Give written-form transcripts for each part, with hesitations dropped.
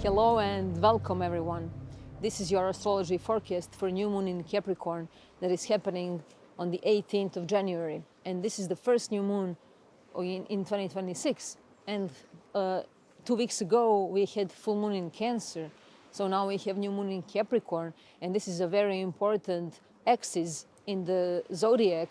Hello and welcome everyone. This is your astrology forecast for new moon in Capricorn that is happening on the 18th of January. And this is the first new moon in 2026. And 2 weeks ago we had full moon in Cancer. So now we have new moon in Capricorn. And this is a very important axis in the zodiac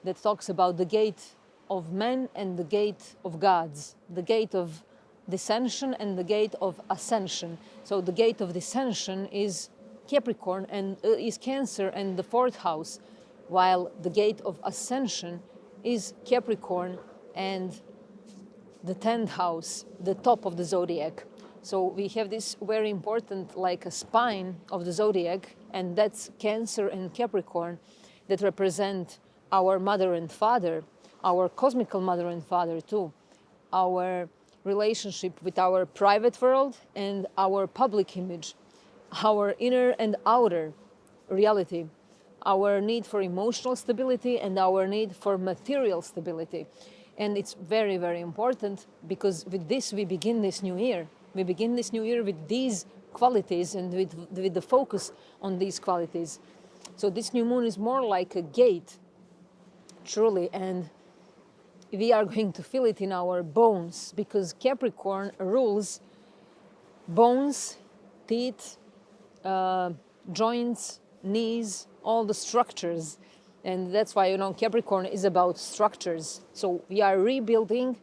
that talks about the gate of men and the gate of gods, the gate of descension and the gate of ascension. So the gate of descension is Capricorn and is Cancer and the 4th house, while the gate of ascension is Capricorn and the 10th house, the top of the zodiac. So we have this very important, like a spine of the zodiac, and that's Cancer and Capricorn that represent our mother and father, our cosmical mother and father too, our relationship with our private world and our public image, our inner and outer reality, our need for emotional stability and our need for material stability. And it's very, very important because with this we begin this new year. We begin this new year with these qualities and with the focus on these qualities. So this new moon is more like a gate, truly, and we are going to feel it in our bones because Capricorn rules bones, teeth, joints, knees, all the structures. And that's why, Capricorn is about structures. So we are rebuilding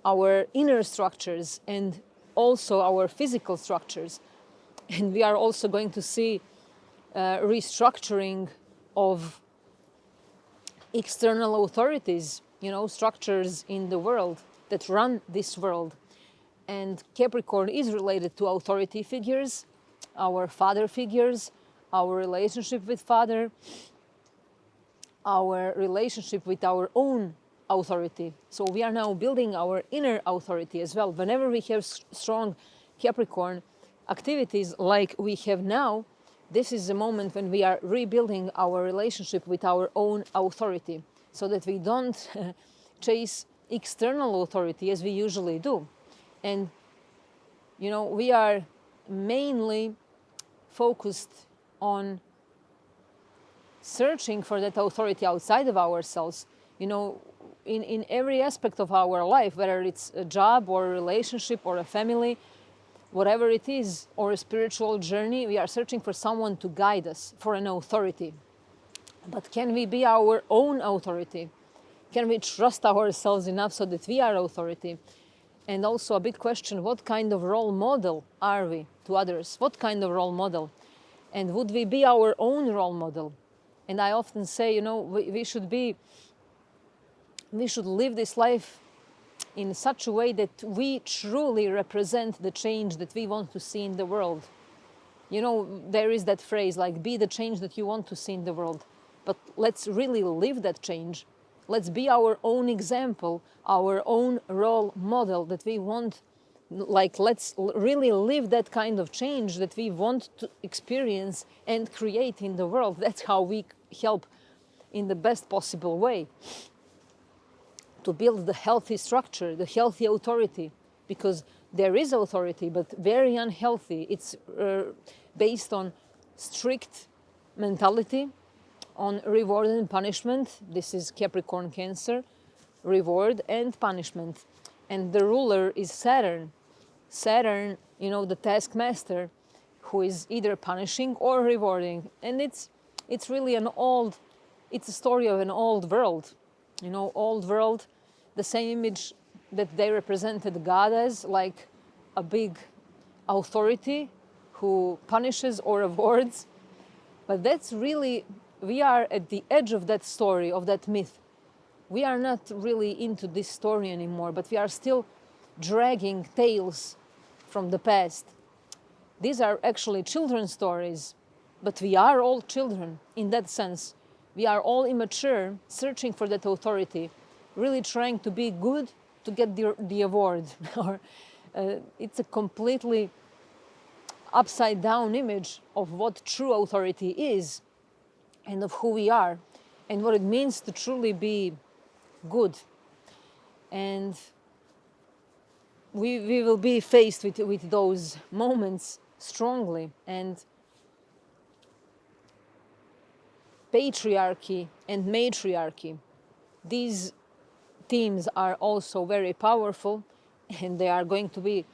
our inner structures and also our physical structures. And we are also going to see restructuring of external authorities, structures in the world that run this world. And Capricorn is related to authority figures, our father figures, our relationship with father, our relationship with our own authority. So we are now building our inner authority as well. Whenever we have strong Capricorn activities like we have now, this is the moment when we are rebuilding our relationship with our own authority, so that we don't chase external authority as we usually do. And, we are mainly focused on searching for that authority outside of ourselves, in every aspect of our life, whether it's a job or a relationship or a family, whatever it is, or a spiritual journey, we are searching for someone to guide us, for an authority. But can we be our own authority? Can we trust ourselves enough so that we are authority? And also a big question, what kind of role model are we to others? What kind of role model? And would we be our own role model? And I often say, we should live this life in such a way that we truly represent the change that we want to see in the world. There is that phrase, like, be the change that you want to see in the world. But let's really live that change. Let's be our own example, our own role model that we want. Let's really live that kind of change that we want to experience and create in the world. That's how we help in the best possible way to build the healthy structure, the healthy authority, because there is authority, but very unhealthy. It's based on strict mentality, on reward and punishment. This is Capricorn Cancer, reward and punishment. And the ruler is Saturn. Saturn, the taskmaster, who is either punishing or rewarding. And it's really it's a story of an old world. Old world, the same image that they represented God as, like a big authority who punishes or rewards. But that's really, we are at the edge of that story, of that myth. We are not really into this story anymore, but we are still dragging tales from the past. These are actually children's stories, but we are all children in that sense. We are all immature, searching for that authority, really trying to be good to get the award. Or it's a completely upside down image of what true authority is and of who we are and what it means to truly be good. And we will be faced with those moments strongly. And patriarchy and matriarchy, these themes are also very powerful, and they are going to be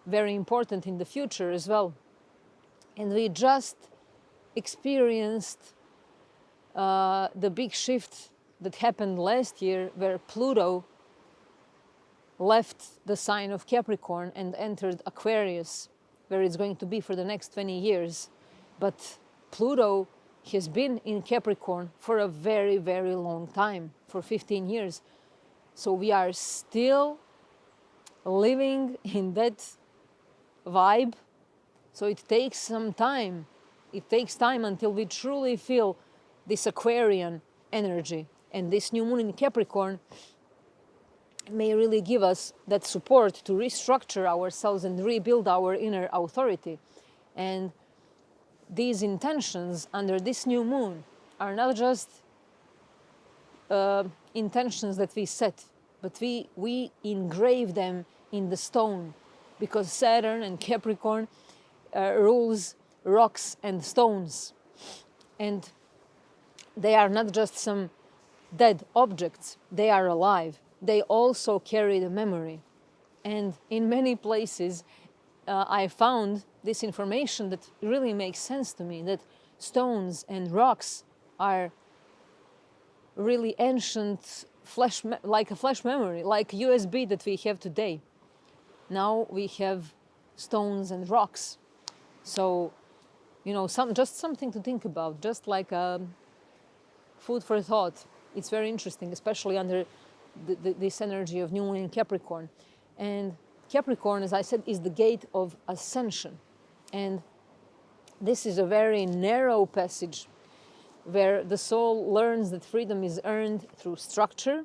very important in the future as well. And we just experienced the big shift that happened last year, where Pluto left the sign of Capricorn and entered Aquarius, where it's going to be for the next 20 years. But Pluto has been in Capricorn for a very, very long time, for 15 years. So we are still living in that vibe. So it takes some time. It takes time until we truly feel this Aquarian energy. And this new moon in Capricorn may really give us that support to restructure ourselves and rebuild our inner authority. And these intentions under this new moon are not just intentions that we set, but we engrave them in the stone, because Saturn and Capricorn rules rocks and stones. And they are not just some dead objects, they are alive. They also carry the memory. And in many places, I found this information that really makes sense to me, that stones and rocks are really ancient like a flash memory, like USB that we have today. Now we have stones and rocks. So, just something to think about, just like food for thought. It's very interesting, especially under this energy of new moon in Capricorn. And Capricorn, as I said, is the gate of ascension. And this is a very narrow passage where the soul learns that freedom is earned through structure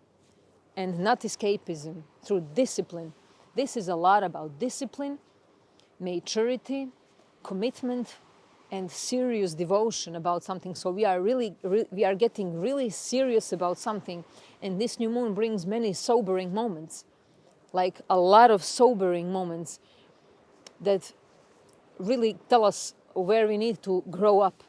and not escapism, through discipline. This is a lot about discipline, maturity, commitment, and serious devotion about something. So we are getting really serious about something. And this new moon brings many sobering moments, like a lot of sobering moments that really tell us where we need to grow up.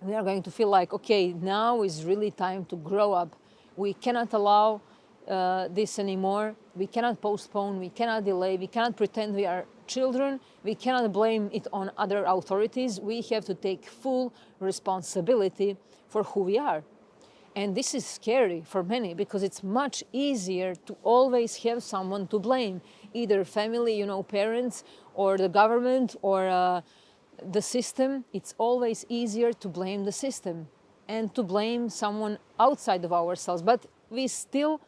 We are going to feel like, okay, now is really time to grow up. We cannot allow this anymore. We cannot postpone, we cannot delay, we cannot pretend we are children. We cannot blame it on other authorities. We have to take full responsibility for who we are. And this is scary for many, because it's much easier to always have someone to blame, either family, parents, or the government, or the system. It's always easier to blame the system and to blame someone outside of ourselves. But we still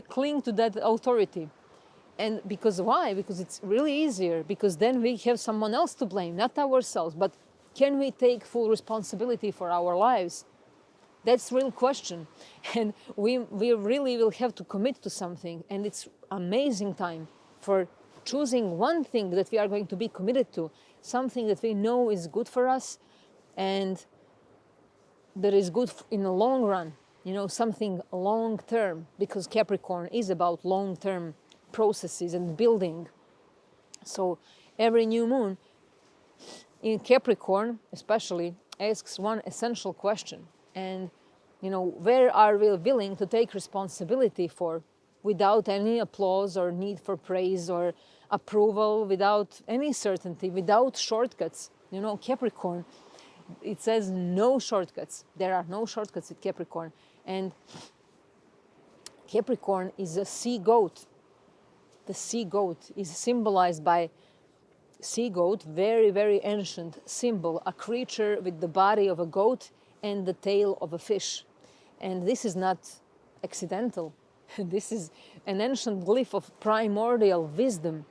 cling to that authority. And because why? Because it's really easier, because then we have someone else to blame, not ourselves. But can we take full responsibility for our lives? That's the real question. And we really will have to commit to something. And it's amazing time for choosing one thing that we are going to be committed to, something that we know is good for us and that is good in the long run, something long term, because Capricorn is about long term processes and building. So every new moon in Capricorn especially asks one essential question. And where are we willing to take responsibility for, without any applause or need for praise or approval, without any certainty, without shortcuts? Capricorn, it says no shortcuts. There are no shortcuts at Capricorn. And Capricorn is a sea goat. The sea goat is symbolized by sea goat, very, very ancient symbol, a creature with the body of a goat and the tail of a fish. And this is not accidental. This is an ancient glyph of primordial wisdom.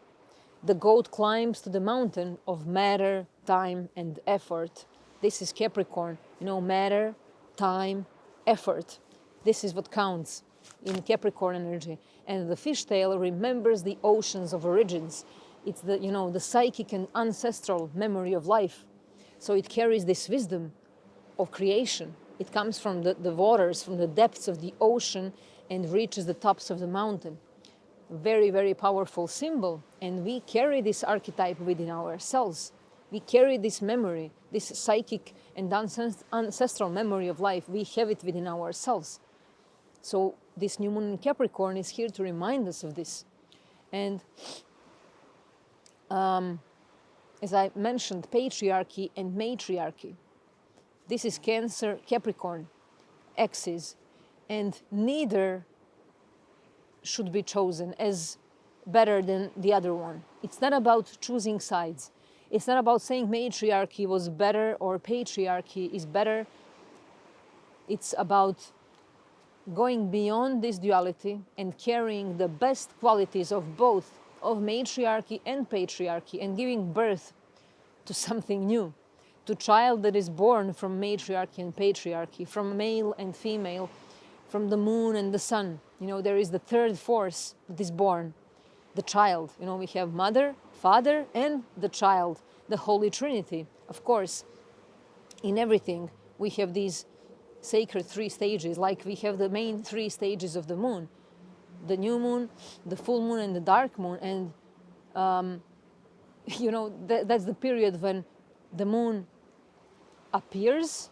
The goat climbs to the mountain of matter, time, and effort. This is Capricorn. Matter, time, effort. This is what counts in Capricorn energy. And the fishtail remembers the oceans of origins. It's the psychic and ancestral memory of life. So it carries this wisdom of creation. It comes from the waters, from the depths of the ocean, and reaches the tops of the mountain. very, very powerful symbol, and we carry this archetype within ourselves. We carry this memory, this psychic and ancestral memory of life. We have it within ourselves. So this new moon in Capricorn is here to remind us of this. And as I mentioned, patriarchy and matriarchy. This is Cancer, Capricorn axis, and neither should be chosen as better than the other one. It's not about choosing sides. It's not about saying matriarchy was better or patriarchy is better. It's about going beyond this duality and carrying the best qualities of both, of matriarchy and patriarchy, and giving birth to something new, to child that is born from matriarchy and patriarchy, from male and female, from the moon and the sun. You know, there is the third force that is born, the child. You know, we have mother, father, and the child, the Holy Trinity. Of course, in everything, we have these sacred three stages, like we have the main three stages of the moon, the new moon, the full moon, and the dark moon. And, you know, that's the period when the moon appears,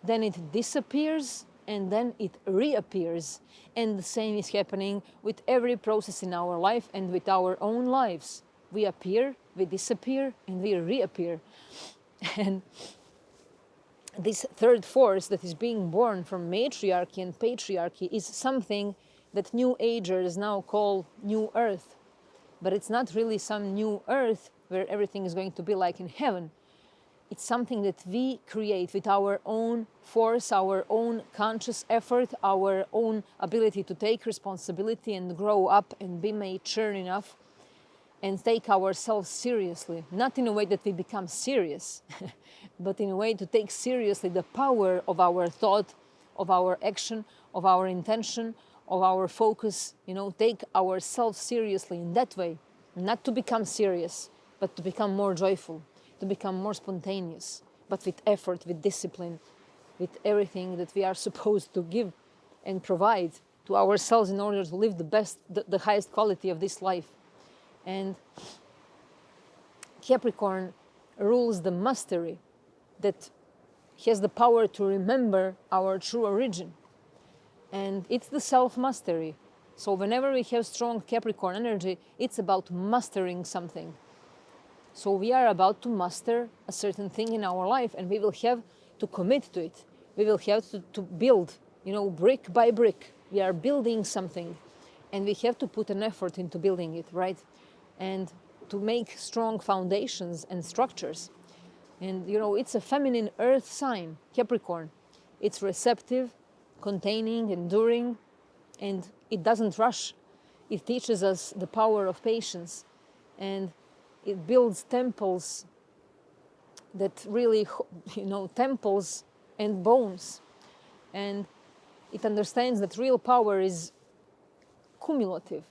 then it disappears, and then it reappears. And the same is happening with every process in our life and with our own lives. We appear, we disappear, and we reappear. And this third force that is being born from matriarchy and patriarchy is something that New Agers now call New Earth. But it's not really some new Earth where everything is going to be like in heaven. It's something that we create with our own force, our own conscious effort, our own ability to take responsibility and grow up and be mature enough and take ourselves seriously. Not in a way that we become serious, but in a way to take seriously the power of our thought, of our action, of our intention, of our focus. You know, take ourselves seriously in that way. Not to become serious, but to become more joyful, to become more spontaneous, but with effort, with discipline, with everything that we are supposed to give and provide to ourselves in order to live the best, the highest quality of this life. And Capricorn rules the mastery that has the power to remember our true origin. And it's the self-mastery. So whenever we have strong Capricorn energy, it's about mastering something. So we are about to master a certain thing in our life, and we will have to commit to it. We will have to build, you know, brick by brick. We are building something, and we have to put an effort into building it, right? And to make strong foundations and structures. And, you know, it's a feminine earth sign, Capricorn. It's receptive, containing, enduring, and it doesn't rush. It teaches us the power of patience, and it builds temples that really, you know, temples and bones. And it understands that real power is cumulative,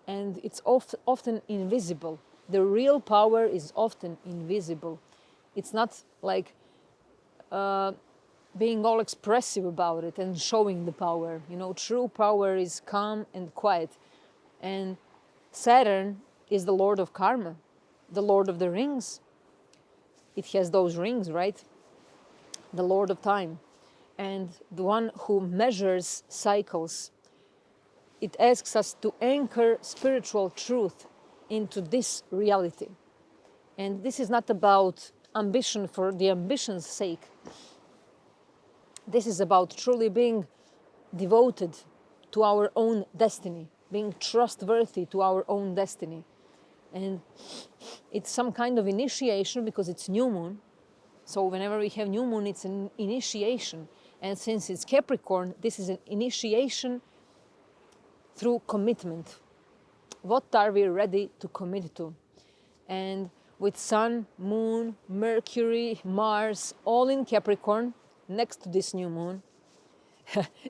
and it's often invisible. The real power is often invisible. It's not like being all expressive about it and showing the power. You know, true power is calm and quiet. And Saturn is the Lord of Karma, the Lord of the rings. It has those rings, right? The Lord of Time, and the one who measures cycles. It asks us to anchor spiritual truth into this reality. And this is not about ambition for the ambition's sake. This is about truly being devoted to our own destiny, being trustworthy to our own destiny. And it's some kind of initiation because it's new moon. So whenever we have new moon, it's an initiation. And since it's Capricorn, this is an initiation through commitment. What are we ready to commit to? And with Sun, Moon, Mercury, Mars, all in Capricorn, next to this new moon,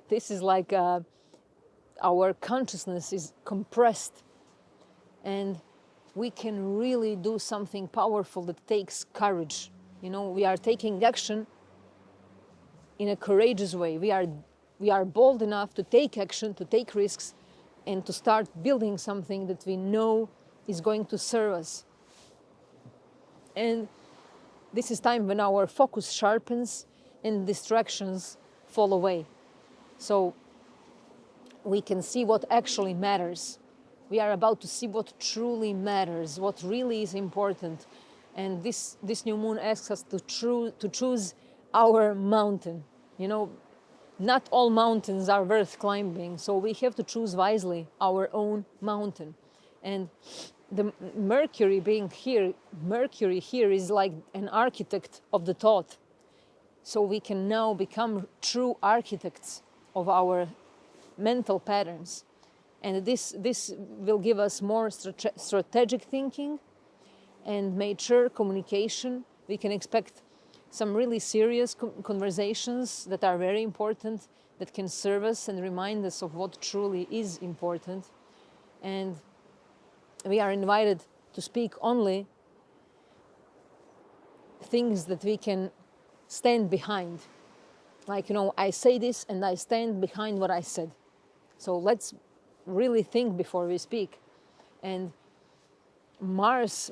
this is like our consciousness is compressed, and we can really do something powerful that takes courage. You know, we are taking action in a courageous way. We are bold enough to take action, to take risks, and to start building something that we know is going to serve us. And this is time when our focus sharpens and distractions fall away. So we can see what actually matters. We are about to see what truly matters, what really is important. And this new moon asks us to choose our mountain. You know, not all mountains are worth climbing, so we have to choose wisely our own mountain. And the Mercury here is like an architect of the thought. So we can now become true architects of our mental patterns. And this will give us more strategic thinking and mature communication. We can expect some really serious conversations that are very important, that can serve us and remind us of what truly is important. And we are invited to speak only things that we can stand behind. Like, you know, I say this and I stand behind what I said. So let's really think before we speak. And Mars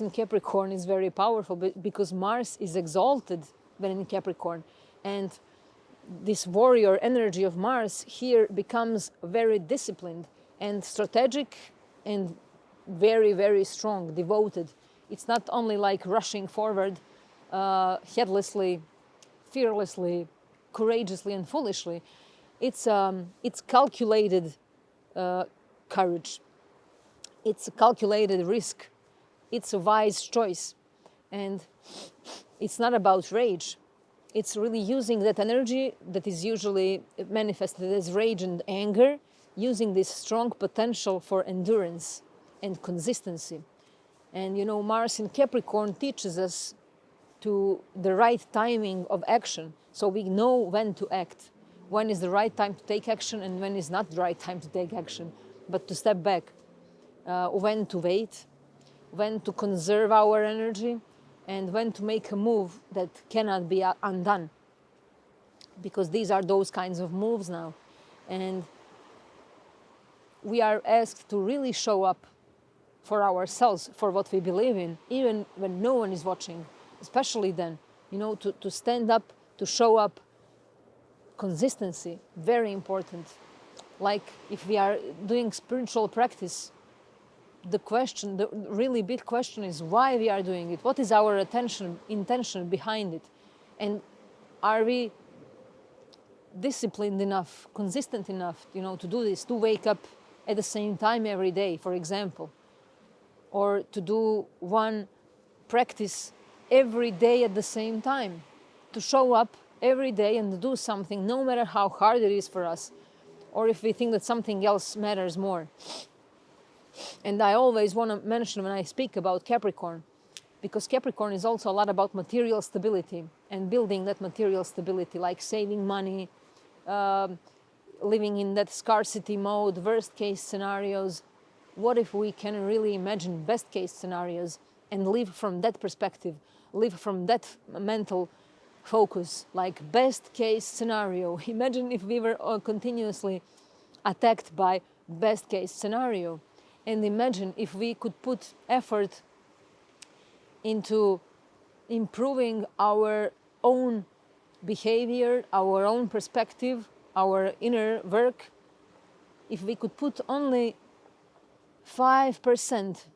in Capricorn is very powerful because Mars is exalted when in Capricorn. And this warrior energy of Mars here becomes very disciplined and strategic and very, very strong, devoted. It's not only like rushing forward headlessly, fearlessly, courageously and foolishly. It's calculated courage. It's a calculated risk. It's a wise choice. And it's not about rage. It's really using that energy that is usually manifested as rage and anger, using this strong potential for endurance and consistency. And you know, Mars in Capricorn teaches us to the right timing of action. So we know when to act. When is the right time to take action and when is not the right time to take action, but to step back. When to wait, when to conserve our energy, and when to make a move that cannot be undone. Because these are those kinds of moves now. And we are asked to really show up for ourselves, for what we believe in, even when no one is watching, especially then, you know, to stand up, to show up. Consistency, very important. Like if we are doing spiritual practice, the really big question is why we are doing it. What is our intention behind it? And are we disciplined enough, consistent enough, you know, to do this, to wake up at the same time every day, for example, or to do one practice every day at the same time, to show up every day and do something, no matter how hard it is for us, or if we think that something else matters more. And I always want to mention when I speak about Capricorn, because Capricorn is also a lot about material stability and building that material stability, like saving money, living in that scarcity mode, worst case scenarios. What if we can really imagine best case scenarios and live from that perspective, live from that mental focus, like best case scenario. Imagine if we were continuously attacked by best case scenario. And imagine if we could put effort into improving our own behavior, our own perspective, our inner work. If we could put only 5%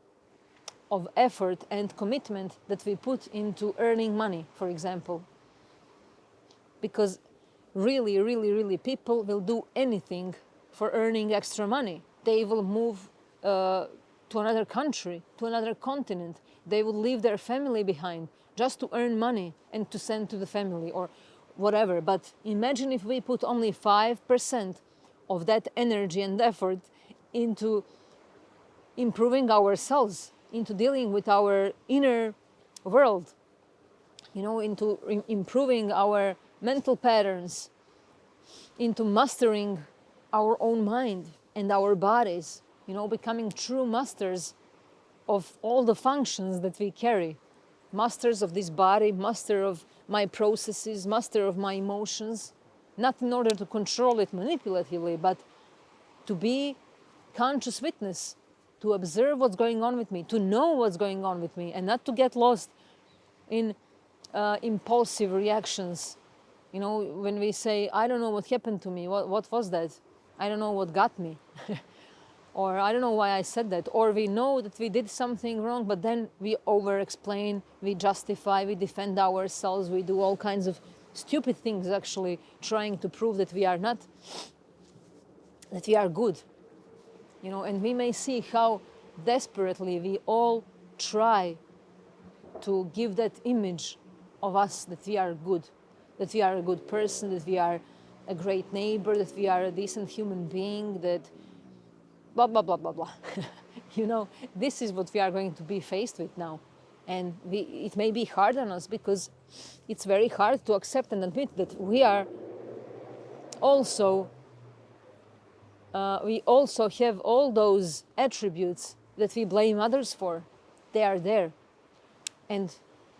of effort and commitment that we put into earning money, for example. Because really, people will do anything for earning extra money. They will move to another country, to another continent. They will leave their family behind just to earn money and to send to the family or whatever. But imagine if we put only 5% of that energy and effort into improving ourselves, into dealing with our inner world, you know, into improving our mental patterns, into mastering our own mind and our bodies, you know, becoming true masters of all the functions that we carry. Masters of this body, master of my processes, master of my emotions, not in order to control it manipulatively, but to be conscious witness, to observe what's going on with me, to know what's going on with me, and not to get lost in impulsive reactions. You know, when we say, I don't know what happened to me, what was that? I don't know what got me. Or I don't know why I said that. Or we know that we did something wrong, but then we over-explain, we justify, we defend ourselves, we do all kinds of stupid things, actually trying to prove that we are not, that we are good. You know, and we may see how desperately we all try to give that image of us, that we are good, that we are a good person, that we are a great neighbor, that we are a decent human being, that blah, blah, blah, blah, blah. You know, this is what we are going to be faced with now. And it may be hard on us because it's very hard to accept and admit that we are also, we also have all those attributes that we blame others for. They are there. And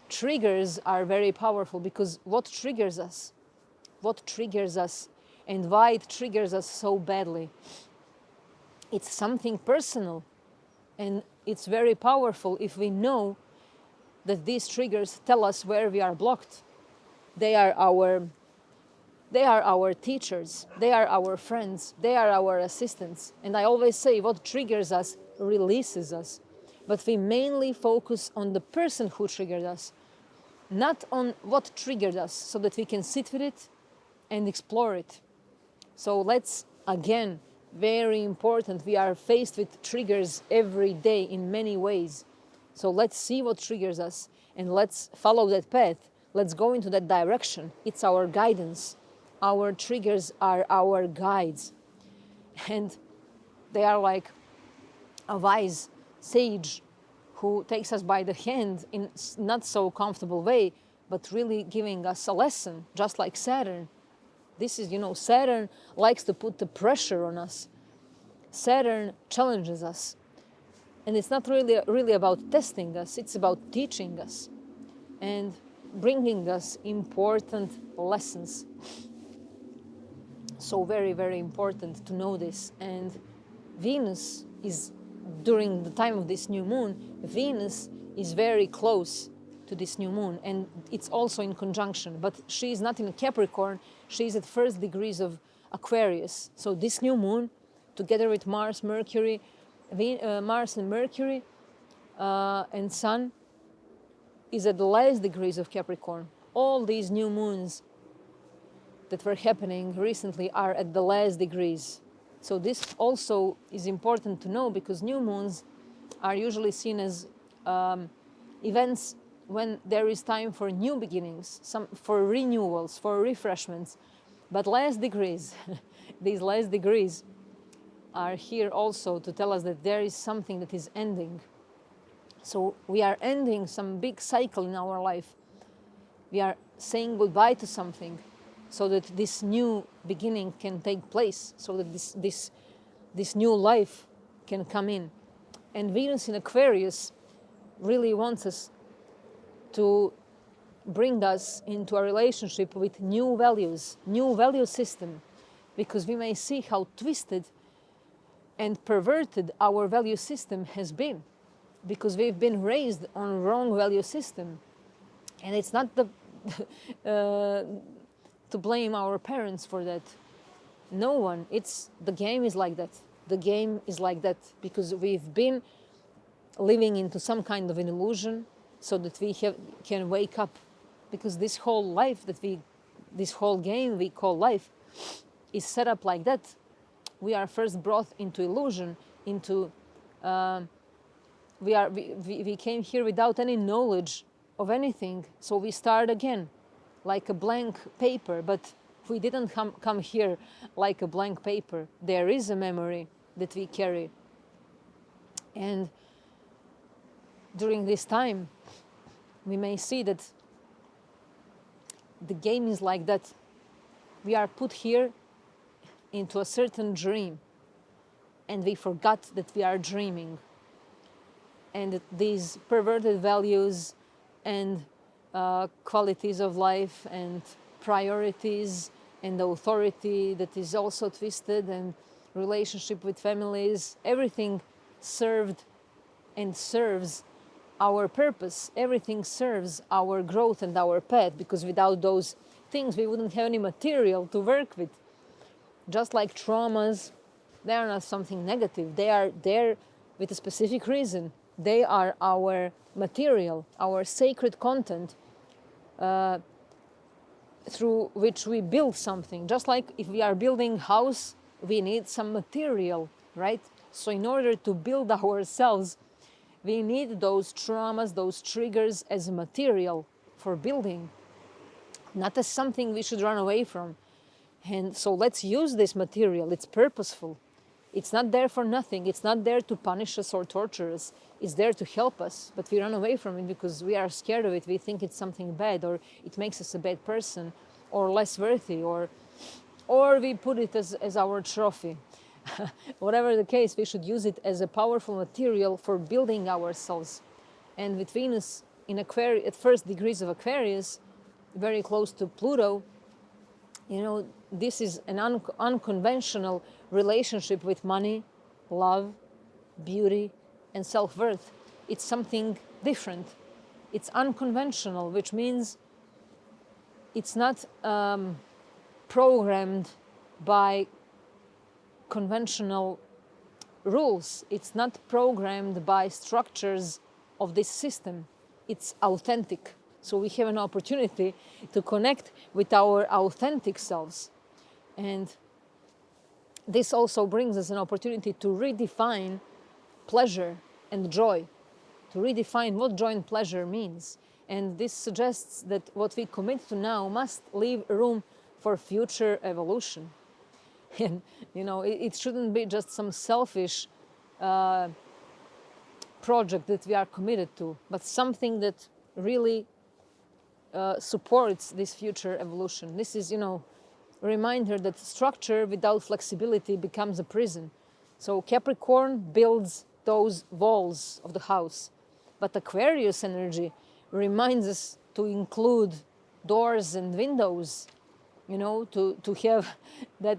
triggers are very powerful, because what triggers us? What triggers us and why it triggers us so badly? It's something personal, and it's very powerful if we know that these triggers tell us where we are blocked. They are our teachers, they are our friends, they are our assistants. And I always say, what triggers us releases us. But we mainly focus on the person who triggered us, not on what triggered us, so that we can sit with it and explore it. So let's, again, very important, we are faced with triggers every day in many ways. So let's see what triggers us and let's follow that path. Let's go into that direction. It's our guidance. Our triggers are our guides. And they are like a wise sage who takes us by the hand in not so comfortable way, but really giving us a lesson, just like Saturn. This is, you know, Saturn likes to put the pressure on us. Saturn challenges us. And it's not really about testing us, it's about teaching us and bringing us important lessons. So very, very important to know this. And Venus is, during the time of this new moon, Venus is very close to this new moon, and it's also in conjunction, but she is not in Capricorn, she is at first degrees of Aquarius. So this new moon, together with Mars, Mercury, Mars and Mercury and Sun, is at the last degrees of Capricorn. All these new moons that were happening recently are at the last degrees. So this also is important to know, because new moons are usually seen as events when there is time for new beginnings, for renewals, for refreshments. But last degrees, these last degrees are here also to tell us that there is something that is ending. So we are ending some big cycle in our life. We are saying goodbye to something so that this new beginning can take place, so that this new life can come in. And Venus in Aquarius really wants us to bring us into a relationship with new values, new value system, because we may see how twisted and perverted our value system has been, because we've been raised on wrong value system. And it's not to blame our parents for that. No one. The game is like that. The game is like that because we've been living into some kind of an illusion, so that we can wake up. Because this whole life this whole game we call life is set up like that. We are first brought into illusion, into we came here without any knowledge of anything, so we start again like a blank paper. But we didn't come here like a blank paper. There is a memory that we carry. And during this time, we may see that the game is like that. We are put here into a certain dream, and we forgot that we are dreaming. And that these perverted values and qualities of life and priorities and authority that is also twisted and relationship with families, everything served and serves our purpose. Everything serves our growth and our path, because without those things we wouldn't have any material to work with. Just like traumas, they are not something negative. They are there with a specific reason. They are our material, our sacred content, through which we build something. Just like if we are building a house, we need some material, right? So in order to build ourselves, we need those traumas, those triggers as material for building, not as something we should run away from. And so let's use this material. It's purposeful. It's not there for nothing. It's not there to punish us or torture us. It's there to help us. But we run away from it because we are scared of it. We think it's something bad, or it makes us a bad person, or less worthy, or we put it as our trophy. Whatever the case, we should use it as a powerful material for building ourselves. And with Venus in Aquarius, at first degrees of Aquarius, very close to Pluto, this is an unconventional relationship with money, love, beauty, and self-worth. It's something different. It's unconventional, which means it's not programmed by conventional rules. It's not programmed by structures of this system. It's authentic. So we have an opportunity to connect with our authentic selves. And this also brings us an opportunity to redefine pleasure and joy, to redefine what joy and pleasure means. And this suggests that what we commit to now must leave room for future evolution. And, it shouldn't be just some selfish project that we are committed to, but something that really supports this future evolution. This is, a reminder that structure without flexibility becomes a prison. So Capricorn builds those walls of the house, but Aquarius energy reminds us to include doors and windows, to have that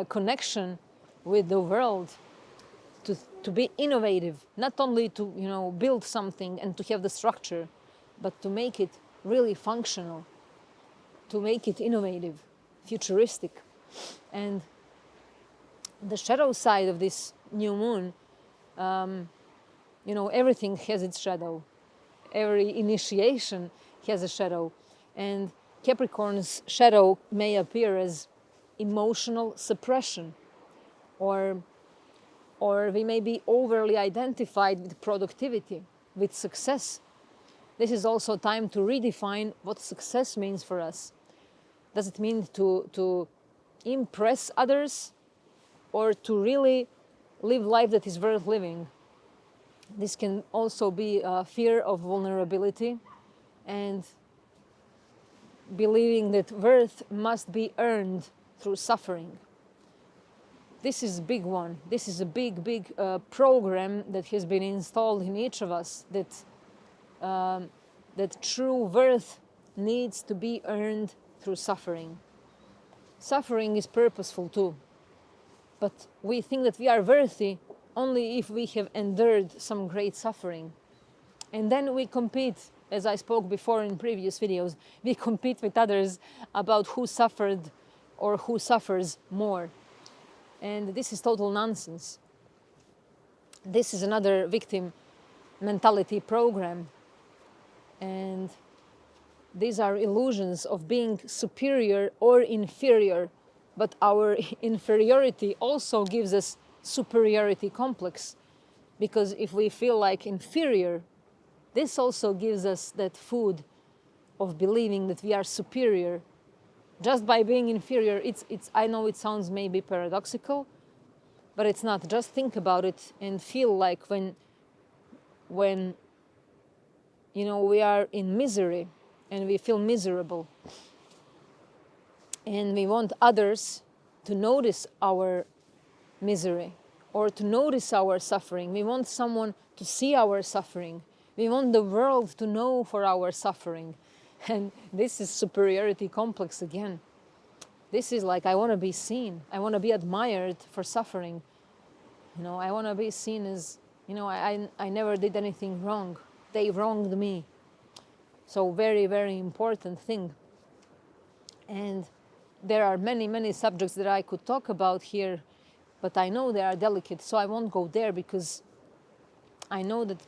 connection with the world, to be innovative, not only to, build something and to have the structure, but to make it really functional, to make it innovative, futuristic. And the shadow side of this new moon, everything has its shadow. Every initiation has a shadow. And Capricorn's shadow may appear as emotional suppression, or we may be overly identified with productivity, with success. This is also time to redefine what success means for us. Does it mean to impress others, or to really live life that is worth living? This can also be a fear of vulnerability and believing that worth must be earned through suffering. This is a big one. This is a big program that has been installed in each of us, that true worth needs to be earned through suffering. Suffering is purposeful too, but we think that we are worthy only if we have endured some great suffering. And then we compete, as I spoke before in previous videos, we compete with others about who suffered or who suffers more. And this is total nonsense. This is another victim mentality program. And these are illusions of being superior or inferior, but our inferiority also gives us superiority complex, because if we feel like inferior, this also gives us that food of believing that we are superior just by being inferior. I know it sounds maybe paradoxical, but it's not. Just think about it and feel like when we are in misery and we feel miserable and we want others to notice our misery or to notice our suffering. We want someone to see our suffering. We want the world to know for our suffering. And this is superiority complex again. This is like, I want to be seen. I want to be admired for suffering. You know, I want to be seen as, you know, I never did anything wrong. They wronged me. So very, very important thing. And there are many, many subjects that I could talk about here, but I know they are delicate, so I won't go there, because I know that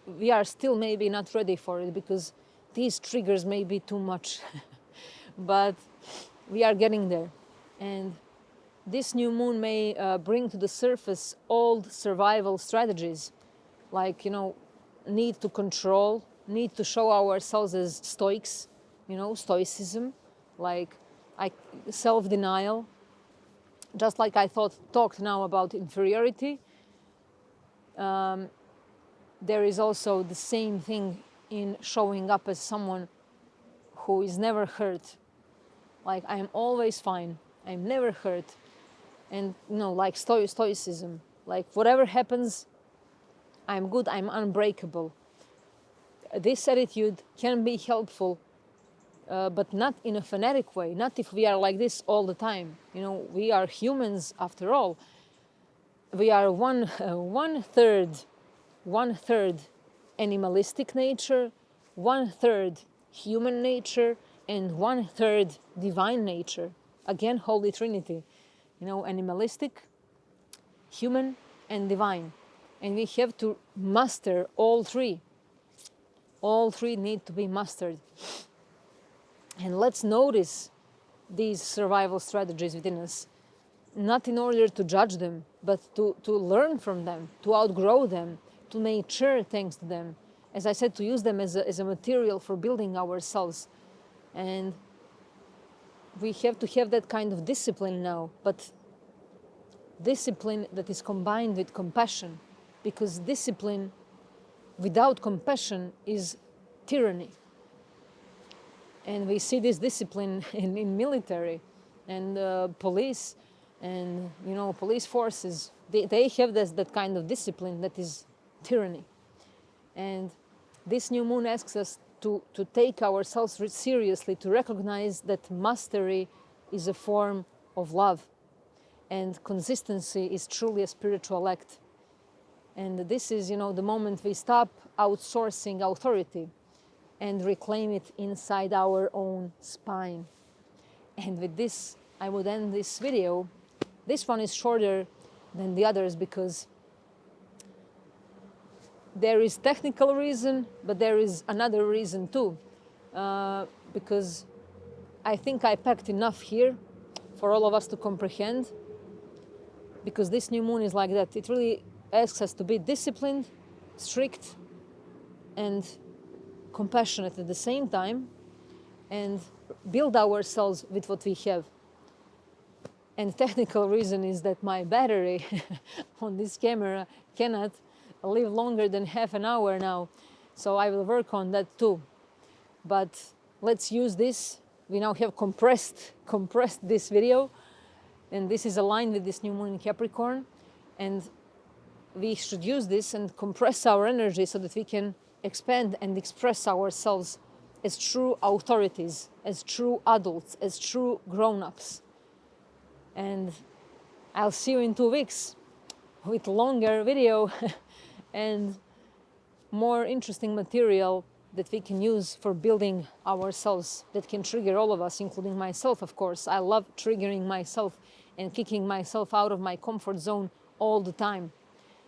we are still maybe not ready for it, because these triggers may be too much. But we are getting there. And this new moon may bring to the surface old survival strategies, like, you know, need to control, need to show ourselves as stoics, you know, stoicism, like self-denial. Just like I talked now about inferiority, there is also the same thing in showing up as someone who is never hurt. Like, I am always fine, I'm never hurt. And, you know, like stoicism, like whatever happens, I'm good, I'm unbreakable. This attitude can be helpful, but not in a fanatic way, not if we are like this all the time. You know, we are humans after all. We are one third animalistic nature, 1/3 human nature, and 1/3 divine nature. Again, Holy Trinity. You know, animalistic, human, and divine. And we have to master all three. All three need to be mastered. And let's notice these survival strategies within us, not in order to judge them, but to learn from them, to outgrow them, to mature thanks to them. As I said, to use them as a material for building ourselves. And we have to have that kind of discipline now, but discipline that is combined with compassion, because discipline without compassion is tyranny. And we see this discipline in military and police and, you know, police forces. They have that kind of discipline that is tyranny. And this new moon asks us to take ourselves seriously, to recognize that mastery is a form of love, and consistency is truly a spiritual act. And this is, you know, the moment we stop outsourcing authority and reclaim it inside our own spine. And with this, I would end this video. This one is shorter than the others because there is technical reason, but there is another reason too. Because I think I packed enough here for all of us to comprehend. Because this new moon is like that. It really asks us to be disciplined, strict, and compassionate at the same time, and build ourselves with what we have. And technical reason is that my battery on this camera cannot live longer than half an hour now. So I will work on that too. But let's use this. We now have compressed this video, and this is aligned with this new moon in Capricorn. And we should use this and compress our energy so that we can expand and express ourselves as true authorities, as true adults, as true grown-ups. And I'll see you in 2 weeks with longer video and more interesting material that we can use for building ourselves, that can trigger all of us, including myself, of course. I love triggering myself and kicking myself out of my comfort zone all the time.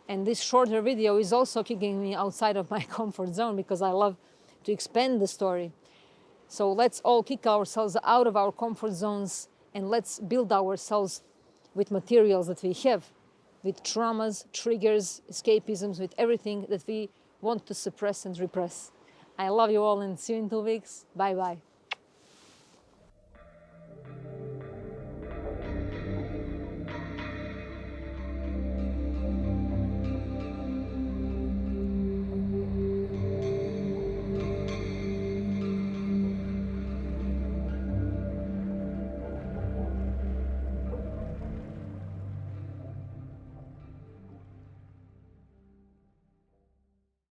And this shorter video is also kicking me outside of my comfort zone because I love to expand the story. So let's all kick ourselves out of our comfort zones and let's build ourselves with materials that we have, with traumas, triggers, escapisms, with everything that we want to suppress and repress. I love you all and see you in 2 weeks. Bye-bye.